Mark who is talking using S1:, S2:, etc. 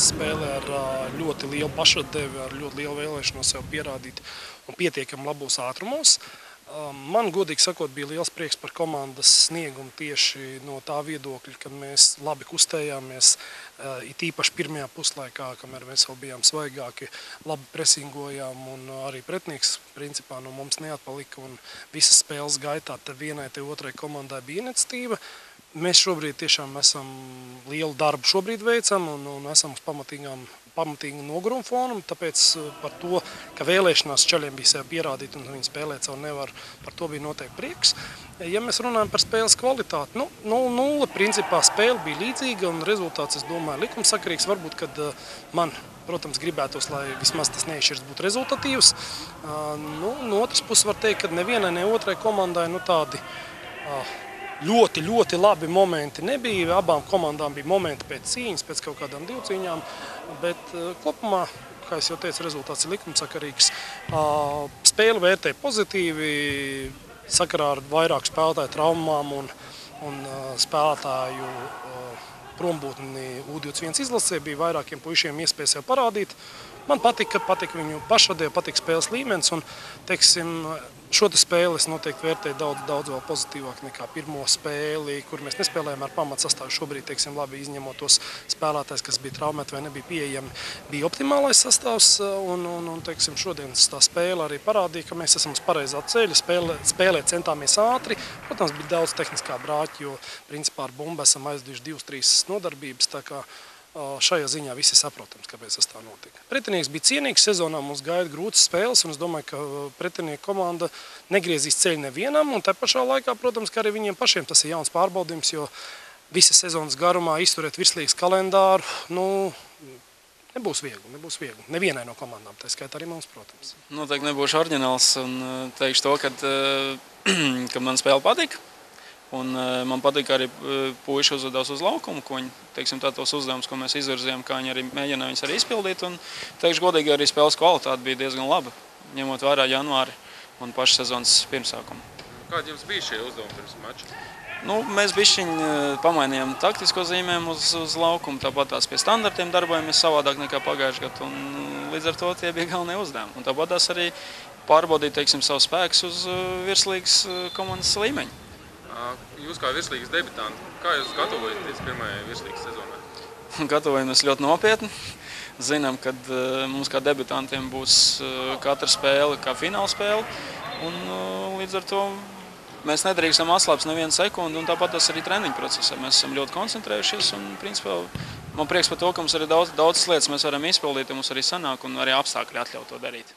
S1: komandas spēlē ar ļoti lielu pašatdevi, ar ļoti lielu vēlēšanos sev pierādīt un pietiekami labos ātrumos. Man, godīgi sakot, bija liels prieks par komandas sniegumu tieši no tā viedokļa, ka mēs labi kustējāmies, it īpaši pirmajā puslaikā, kamēr mēs vēl bijām svaigāki, labi presingojām un arī pretinieks principā no mums neatpalika un visas spēles gaitā te vienai, te otrai komandai bija iniciatīva. Mēs šobrīd tiešām esam lielu darbu šobrīd veicam un esam uz pamatīgu nogurumu fonu, tāpēc par to, ka vēlēšanās Čaļiem bija sev pierādīt un viņi spēlēt savu nevaru, par to bija noteikti prieks. Ja mēs runājam par spēles kvalitāti, 0-0 principā spēle bija līdzīga un rezultāts, es domāju, likumsakarīgs. Varbūt, kad man, protams, gribētos, lai vismaz tas neizšķirs būtu rezultatīvs. No otras puses var teikt, ka nevienai, ne otrai komandai tādi ļoti labi momenti nebija. Abām komandām bija momenti pēc cīņas, pēc kaut kādām divcīņām, bet kopumā, kā es jau teicu, rezultāts ir likumsakarīgs. Spēli vērtē pozitīvi, sakarā ar vairāku spēlētāju traumām un spēlētāju prombūtni U21 izlasē bija vairākiem puišiem iespēja sev parādīt. Man patika viņu pašvadē, patika spēles līmenis un, teiksim, šo spēli es noteikti vērtēju daudz vēl pozitīvāk nekā pirmo spēli, kur mēs nespēlējām ar pamatsastāvu. Šobrīd, teiksim, labi izņemot tos spēlētājs, kas bija traumēti vai nebija pieejami, bija optimālais sastāvs un teiksim, šodienas tā spēle arī parādīja, ka mēs esam uz pareizā ceļa, spēlēt centāmies ātri. Protams, bija daudz tehniskā brāķa, jo principā ar bumbu esam aizduši 2-3 nodarbības, tā kā šajā ziņā visi saprotams, kāpēc tas tā notika. Pretinieks bija cienīgs, sezonā mums gaida grūtas spēles, un es domāju, ka pretinieku komanda negriezīs ceļu nevienam, un tā pašā laikā, protams, ka arī viņiem pašiem tas ir jauns pārbaudījums, jo visas sezonas garumā izturēt virslīgas kalendāru, nebūs viegli. Nevienai no komandām, tā skaitā arī mums, protams.
S2: Noteikti nebūšu oriģināls un teikšu to, ka man spēle patika. Un man patīk arī puiši uzvedās uz laukumu, ko viņi, teiksim, tos uzdevumus, ko mēs izvirzījām, kā viņi arī mēģināja viņus arī izpildīt. Un, teikšu godīgi, arī spēles kvalitāte bija diezgan laba, ņemot vērā janvāri un pašu sezonas pirmsākumu.
S3: Kādi jums bija šie uzdevumi pirms mača?
S2: Mēs bišķiņ pamainījām taktisko zīmēm uz laukumu, tāpat tās pie standartiem darbojamies savādāk nekā pagājušajā gadā. Un līdz ar to tie bija galvenie uzdevumi. Un tāpat tās arī pārbaudīt, teiksim, savu spēkus uz virslīgas komandas līmeņa.
S3: Jūs kā virslīgas debitanti, kā jūs gatavojaties pirmajai virslīgas sezonai?
S2: Gatavojamies ļoti nopietni. Zinām, ka mums kā debitantiem būs katra spēle kā fināla spēle. Un līdz ar to mēs nedrīkstam atslāpt nevienu sekundi, un tāpat tas arī treniņu procesā. Mēs esam ļoti koncentrējušies, un principā man prieks par to, ka mums arī daudz lietas mēs varam izpildīt, ja mums arī sanāk, un arī apstākļi atļauj to darīt.